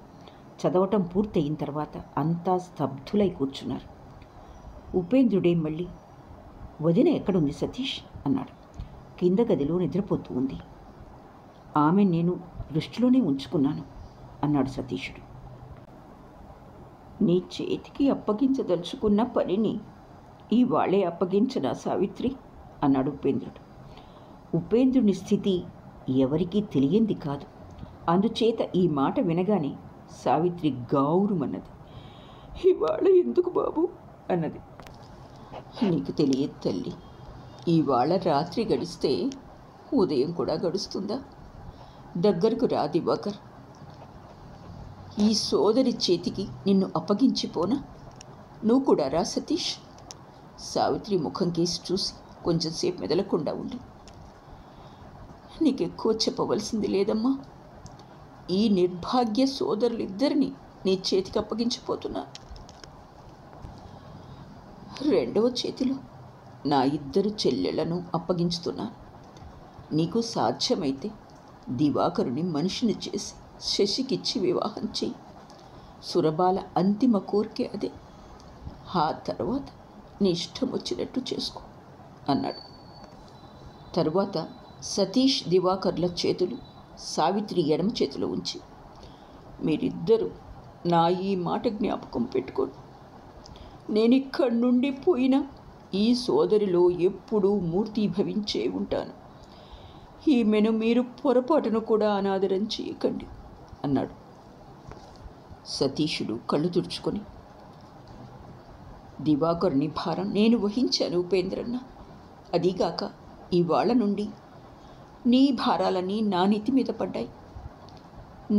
చదవటం పూర్తయిన తర్వాత అంతా స్తబ్దులై కూర్చున్నారు. ఉపేంద్రుడే మళ్ళీ, వదిన ఎక్కడుంది సతీష్ అన్నాడు. కింద గదిలో నిద్రపోతూ ఉంది. ఆమె నేను దృష్టిలోనే ఉంచుకున్నాను అన్నాడు సతీషుడు. నీ చేతికి అప్పగించదలుచుకున్న పనిని ఇవాళే అప్పగించనా సావిత్రి అన్నాడు ఉపేంద్రుడు. ఉపేంద్రుని స్థితి ఎవరికీ తెలియంది కాదు. అందుచేత ఈ మాట వినగానే సావిత్రి గావురుమన్నది. ఇవాళ ఎందుకు బాబు అన్నది. నీకు తెలియదు తల్లి, ఇవాళ రాత్రి గడిస్తే ఉదయం కూడా గడుస్తుందా? దగ్గరకు రా దివాకర్, ఈ సోదరి చేతికి నిన్ను అప్పగించిపోనా? నువ్వు కూడా రా సతీష్. సావిత్రి ముఖం కేసి చూసి కొంచెంసేపు మెదలకుండా ఉండి, నీకెక్కువ చెప్పవలసింది లేదమ్మా. ఈ నిర్భాగ్య సోదరులిద్దరినీ నీ చేతికి అప్పగించిపోతున్నా. రెండవ చేతిలో నా 2 చెల్లెళ్లను అప్పగించుతున్నాను. నీకు సాధ్యమైతే దివాకరుని మనిషిని చేసి శశికిచ్చి వివాహం చెయ్యి. సురబాల అంతిమ కోరికే అదే. ఆ తర్వాత నీ ఇష్టం వచ్చినట్టు చేసుకో అన్నాడు. తరువాత సతీష్ దివాకర్ల చేతులు సావిత్రి ఎడమ చేతిలో ఉంచి, మీరిద్దరూ నా ఈ మాట జ్ఞాపకం పెట్టుకోండి. నేనిక్కడి నుండి పోయినా ఈ సోదరిలో ఎప్పుడూ మూర్తీభవించే ఉంటాను. ఈమెను మీరు పొరపాటును కూడా అనాదరం చేయకండి అన్నాడు. సతీషుడు కళ్ళు తుడుచుకొని, దివాకరుని భారం నేను వహించాను ఉపేంద్రన్న. అదీగాక ఇవాళ నుండి నీ భారాలన్నీ నా నెత్తి మీద పడ్డాయి.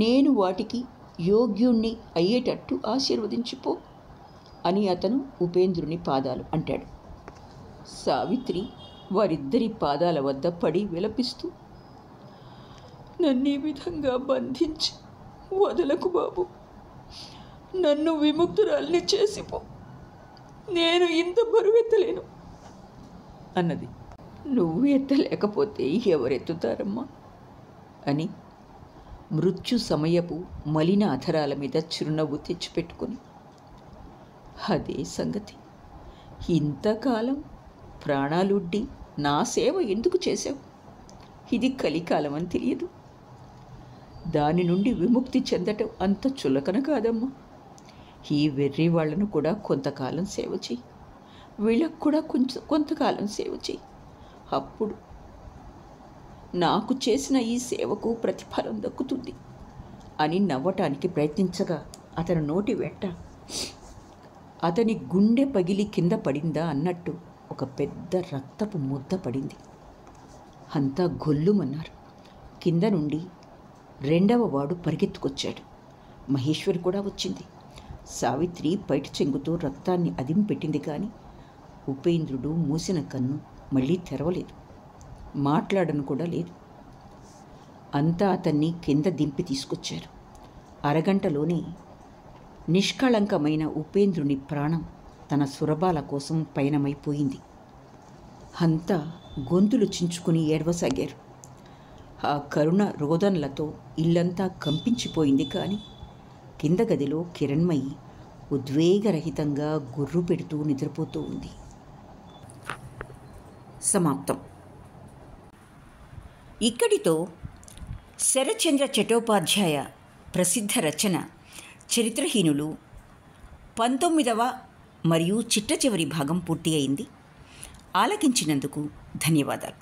నేను వాటికి యోగ్యుణ్ణి అయ్యేటట్టు ఆశీర్వదించిపో అని అతను ఉపేంద్రుని పాదాలు అంటాడు. సావిత్రి వారిద్దరి పాదాల వద్ద పడి విలపిస్తూ, నన్ను ఈ విధంగా బంధించి వదలకు బాబు, నన్ను విముక్తురాల్ని చేసిపో, నేను ఇంత బరువెత్తలేను అన్నది. నువ్వు ఎత్తలేకపోతే ఎవరెత్తుతారమ్మా అని మృత్యు సమయపు మలిన అధరాల మీద చిరునవ్వు తెచ్చిపెట్టుకుని, అదే సంగతి, ఇంతకాలం ప్రాణాలుడ్డి నా సేవ ఎందుకు చేశావు? ఇది కలికాలం అని తెలియదు. దాని నుండి విముక్తి చెందటం అంత చులకన కాదమ్మా. ఈ వెర్రి వాళ్లను కూడా కొంతకాలం సేవ చెయ్యి, వీళ్ళకు కూడా కొంతకాలం సేవ చెయ్యి. అప్పుడు నాకు చేసిన ఈ సేవకు ప్రతిఫలం దక్కుతుంది అని నవ్వటానికి ప్రయత్నించగా అతని నోటి వెంట అతని గుండె పగిలి కింద పడిందా అన్నట్టు ఒక పెద్ద రక్తపు ముద్ద పడింది. అంతా గొల్లుమన్నారు. కింద నుండి రెండవ వాడు పరిగెత్తుకొచ్చాడు. మహేశ్వరి కూడా వచ్చింది. సావిత్రి పైట చెంగుతో రక్తాన్ని అదింపెట్టింది. కానీ ఉపేంద్రుడు మూసిన కన్ను మళ్ళీ తెరవలేదు, మాట్లాడను కూడా లేదు. అంతా అతన్ని కింద దింపి తీసుకొచ్చారు. అరగంటలోనే నిష్కళంకమైన ఉపేంద్రుని ప్రాణం తన సురబాల కోసం పయనమైపోయింది. అంతా గొంతులు చించుకుని ఏడవసాగారు. ఆ కరుణ రోదనలతో ఇల్లంతా కంపించిపోయింది. కానీ కింద గదిలో కిరణ్మయి ఉద్వేగరహితంగా గుర్రు పెడుతూ నిద్రపోతూ ఉంది. సమాప్తం. ఇక్కడితో శరత్చంద్ర చట్టోపాధ్యాయ ప్రసిద్ధ రచన చరిత్రహీనులు 19వ మరియు చిట్ట చివరి భాగం పూర్తి అయింది. ఆలకించినందుకు ధన్యవాదాలు.